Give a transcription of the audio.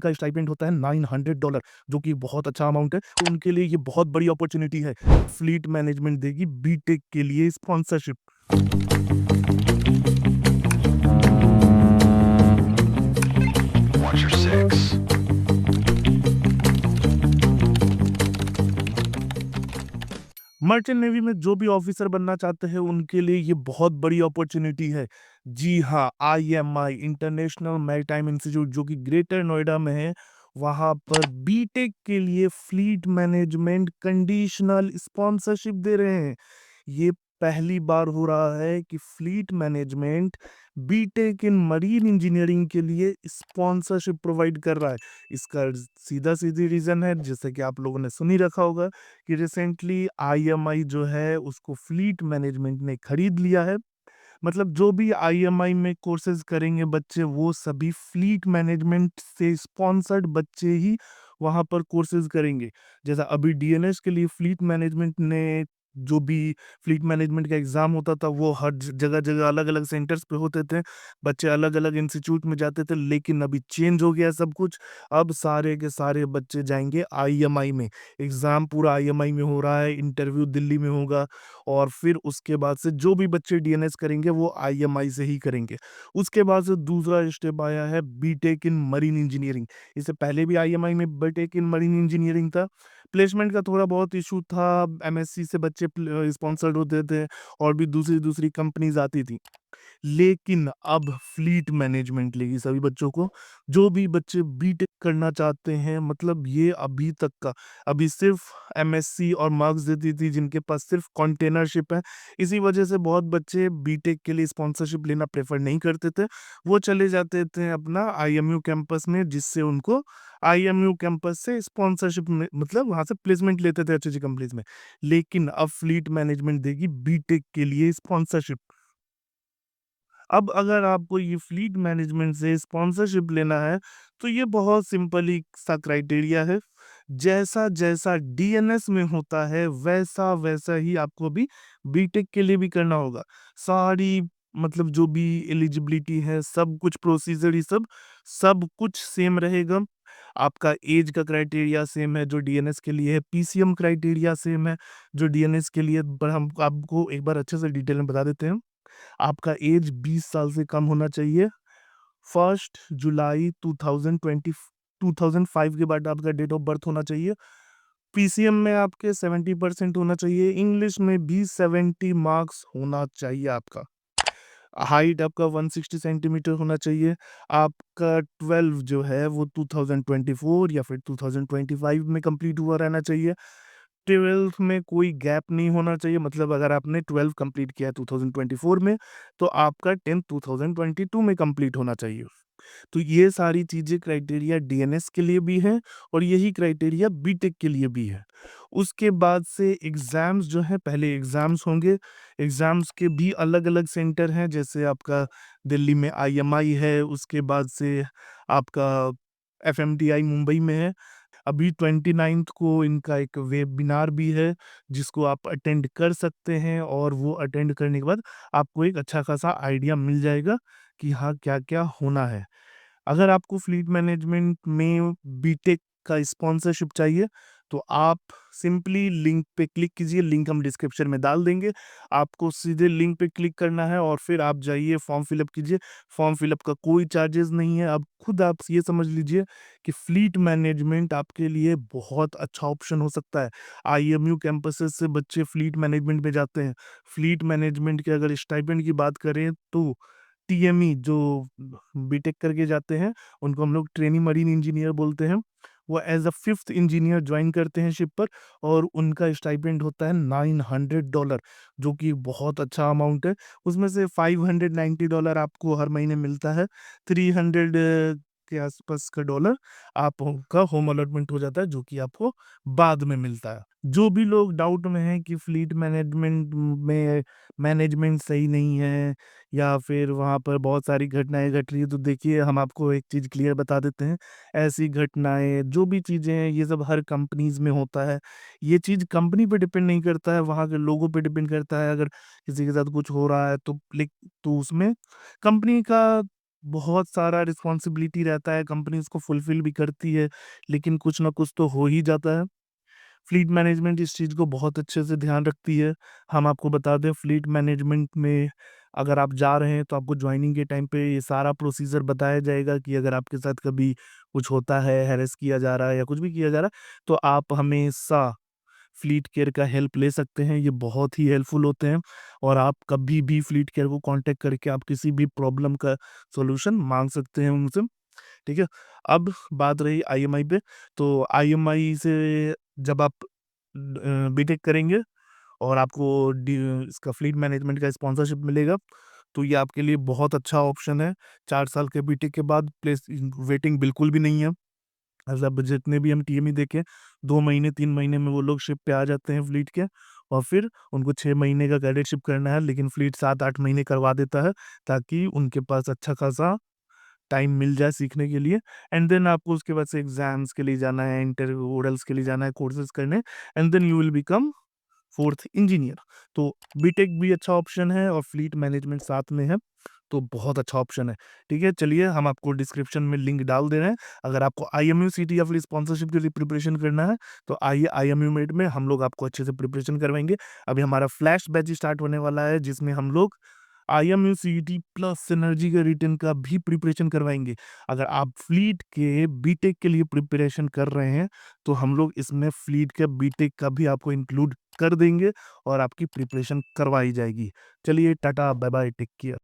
उनका स्टाइपेंड होता है $900 जो कि बहुत अच्छा अमाउंट है। तो उनके लिए ये बहुत बड़ी अपॉर्च्युनिटी है। फ्लीट मैनेजमेंट देगी बीटेक के लिए sponsorship. Watch your six. Merchant navy में जो भी ऑफिसर बनना चाहते हैं उनके लिए ये बहुत बड़ी अपॉर्चुनिटी है। जी हाँ, आईएमआई इंटरनेशनल मैरीटाइम इंस्टीट्यूट जो कि ग्रेटर नोएडा में है, वहाँ पर बीटेक के लिए फ्लीट मैनेजमेंट कंडीशनल स्पॉन्सरशिप दे रहे हैं। ये पहली बार हो रहा है कि fleet management BTech in marine engineering के लिए स्पॉन्सरशिप प्रोवाइड कर रहा है। इसका सीधा-सीधी रीज़न है, जैसे कि आप लोगों ने सुन ही रखा होगा कि रिसेंटली आईएमआई जो है उसको फ्लीट मैनेजमेंट ने खरीद लिया है। मतलब जो भी आईएमआई में कोर्सेज़ करेंगे बच्चे वो सभी फ्लीट मैनेजमेंट से स्पॉन्सर्ड बच्चे ही वहाँ पर कोर्सेज़ करेंगे। जैसा अभी डीएनएस के लिए फ्लीट मैनेजमेंट ने जो भी फ्लीट मैनेजमेंट का एग्ज़ाम होता था वो हर जगह-जगह अलग-अलग सेंटर्स पे होते थे। बच्चे अलग-अलग इंस्टीट्यूट में जाते थे, लेकिन अभी चेंज हो गया सब कुछ। अब सारे के सारे बच्चे जाएँगे आईएमआई में। एग्ज़ाम पूरा आईएमआई में हो रहा है, इंटरव्यू दिल्ली में होगा और फिर उसके बाद से जो भी बच्चे डीएनएस करेंगे वो आईएमआई से ही करेंगे। उसके बाद से दूसरा स्टेप आया है बीटेक इन मरीन इंजीनियरिंग। इससे पहले भी आईएमआई में बीटेक इन मरीन इंजीनियरिंग था। प्लेसमेंट का थोड़ा बहुत इश्यू था, एमएससी से बच्चे स्पॉन्सर्ड होते थे और भी दूसरी-दूसरी कंपनीज़ आती थी। लेकिन अब फ्लीट मैनेजमेंट लेगी सभी बच्चों को। जो भी बच्चे बीटेक करना चाहते हैं, मतलब ये अभी तक का अभी सिर्फ़ एमएससी और मार्क्स देती थी जिनके पास सिर्फ़ कंटेनरशिप है। इसी वजह से बहुत बच्चे बीटेक के लिए स्पॉन्सरशिप लेना प्रेफ़र नहीं करते थे। वो चले जाते थे अपना आईएमयू कैंपस में, जिससे उनको आईएमयू कैंपस से स्पॉन्सरशिप में मतलब वहाँ से प्लेसमेंट लेते थे अच्छी-अच्छी कंपनीज़ में। लेकिन अब फ्लीट मैनेजमेंट देगी बीटेक के लिए स्पॉन्सरशिप। अब अगर आपको ये फ्लीट मैनेजमेंट से स्पॉन्सरशिप लेना है, तो ये बहुत सिंपल ही सा क्राइटेरिया है। जैसा-जैसा डीएनएस में होता है, वैसा-वैसा ही आपको भी बीटेक के लिए भी करना होगा। सारी मतलब जो भी एलिजिबिलिटी है, सब कुछ प्रोसीजर ही सब कुछ सेम रहेगा। आपका ऐज का क्राइटेरिया सेम है जो डीएनएस के लिए है, पीसीएम क्राइटेरिया सेम है जो डीएनएस के लिए, पर हम आपको एक बार अच्छे से डिटेल में बता देते हैं। आपका एज 20 साल से कम होना चाहिए। 1 जुलाई 2005 के बाद आपका डेट ऑफ बर्थ होना चाहिए। पीसीएम में आपके 70% होना चाहिए। इंग्लिश में भी 70 मार्क्स होना चाहिए आपका। हाइट आपका 160 सेंटीमीटर होना चाहिए। आपका 12 जो है वो 2024 या फिर 2025 में कंप्लीट हुआ रहना चाहिए। 12th में कोई गैप नहीं होना चाहिए, मतलब अगर आपने 12 कंप्लीट किया है 2024 में, तो आपका 10th 2022 में कंप्लीट होना चाहिए। तो ये सारी चीज़ें क्राइटेरिया डीएनएस के लिए भी हैं और यही क्राइटेरिया बीटेक के लिए भी है। उसके बाद से एग्ज़ाम्स जो हैं, पहले एग्ज़ाम्स होंगे, एग्ज़ाम्स के भी अलग-अलग सेंटर हैं, जैसे आपका दिल्ली में आईएमआई है, उसके बाद से आपका एफएमटीआई मुंबई में है। अभी 29th को इनका एक वेबिनार भी है, जिसको आप अटेंड कर सकते हैं और वो अटेंड करने के बाद आपको एक अच्छा खासा आइडिया मिल जाएगा कि हाँ, क्या-क्या होना है। अगर आपको फ्लीट मैनेजमेंट में बीटेक का स्पॉन्सरशिप चाहिए, तो आप सिंपली लिंक पे क्लिक कीजिए, लिंक हम डिस्क्रिप्शन में डाल देंगे। आपको सीधे लिंक पे क्लिक करना है और फिर आप जाइए फॉर्म फिल अप कीजिए। फॉर्म फिल अप का कोई चार्जेस नहीं है। अब खुद आप ये समझ लीजिए कि फ्लीट मैनेजमेंट आपके लिए बहुत अच्छा ऑप्शन हो सकता है। आईएमयू कैंपसेस से बच्चे फ्लीट मैनेजमेंट में जाते हैं। फ्लीट मैनेजमेंट के अगर स्टाइपेंड की बात करें तो टीएमई जो बीटेक करके जाते हैं, उनको हम लोग ट्रेनी मरीन इंजीनियर बोलते हैं। वो as a 5th engineer join करते हैं शिप पर और उनका स्टाइपेंड होता है $900 जो कि बहुत अच्छा अमाउंट है। उसमें से $590 आपको हर महीने मिलता है। 300 के आसपास का डॉलर आपका होम अलॉटमेंट हो जाता है, जो कि आपको बाद में मिलता है। जो भी लोग डाउट में हैं कि फ्लीट मैनेजमेंट सही नहीं है या फिर वहाँ पर बहुत सारी घटनाएँ घट रही हैं, तो देखिए हम आपको एक चीज़ क्लियर बता देते हैं। ऐसी घटनाएँ, जो भी चीज़ें हैं, ये सब हर कंपनीज़ में होता है। ये चीज़ कंपनी पे डिपेंड नहीं करता है, वहाँ के लोगों पे डिपेंड करता है। अगर किसी के साथ कुछ हो रहा है तो उसमें कंपनी का बहुत सारा रिस्पॉन्सिबिलिटी रहता है, कंपनी उसको फुलफ़िल भी करती है, लेकिन कुछ ना कुछ तो हो ही जाता है। फ्लीट मैनेजमेंट इस चीज़ को बहुत अच्छे से ध्यान रखती है। हम आपको बता दें फ्लीट मैनेजमेंट में अगर आप जा रहे हैं तो आपको जॉइनिंग के टाइम पे ये सारा प्रोसीजर बताया जाएगा कि अगर आपके साथ कभी कुछ होता है, हैरेस किया जा रहा है या कुछ भी किया जा रहा है, तो आप हमेशा फ्लीट केयर का हेल्प ले सकते हैं। ये बहुत ही हेल्पफुल होते हैं और आप कभी भी फ्लीट केयर को कॉन्टैक्ट करके आप किसी भी प्रॉब्लम का सॉल्यूशन माँग सकते हैं उनसे। ठीक है? अब बात रही आईएमआई पे, तो आईएमआई से जब आप बीटेक करेंगे और आपको डी इसका फ्लीट मैनेजमेंट का स्पॉन्सरशिप मिलेगा, तो ये आपके लिए बहुत अच्छा ऑप्शन है। 4 साल के बीटेक के बाद प्लेस वेटिंग बिल्कुल भी नहीं है। मतलब जितने भी हम टीएमई देखें, 2 महीने, 3 महीने में वो लोग शिप पे आ जाते हैं फ्लीट के और फिर उनको 6 महीने का कैडेटशिप करना है, लेकिन फ्लीट 7-8 महीने करवा देता है, ताकि उनके पास अच्छा खासा टाइम मिल जाए सीखने के लिए एंड देन आपको उसके बाद से एग्ज़ाम्स के लिए जाना है, ओरल्स के लिए जाना है, कोर्सेज़ करने and then you will become 4th engineer. तो बीटेक भी अच्छा ऑप्शन है और फ्लीट मैनेजमेंट साथ में है, तो बहुत अच्छा ऑप्शन है। ठीक है, चलिए हम आपको डिस्क्रिप्शन में लिंक डाल दे रहे हैं। अगर आपको आईएमयू सीटी या फिर स्पॉन्सरशिप के लिए प्रिपरेशन करना है, तो आइए आईएमयू मेट में हम लोग आपको अच्छे से प्रिपरेशन करवाएँगे। अभी हमारा फ्लैश बैच स्टार्ट होने वाला है, जिसमें हम लोग आईएमयू सीईटी प्लस सिनर्जी के रिटन का भी प्रिपरेशन करवाएँगे। अगर आप फ्लीट के बीटेक के लिए प्रिपरेशन कर रहे हैं, तो हम लोग इसमें फ्लीट के बीटेक का भी आपको इंक्लूड कर देंगे और आपकी प्रिपरेशन करवाई जाएगी। चलिए टाटा, बाय-बाय, टेक केयर।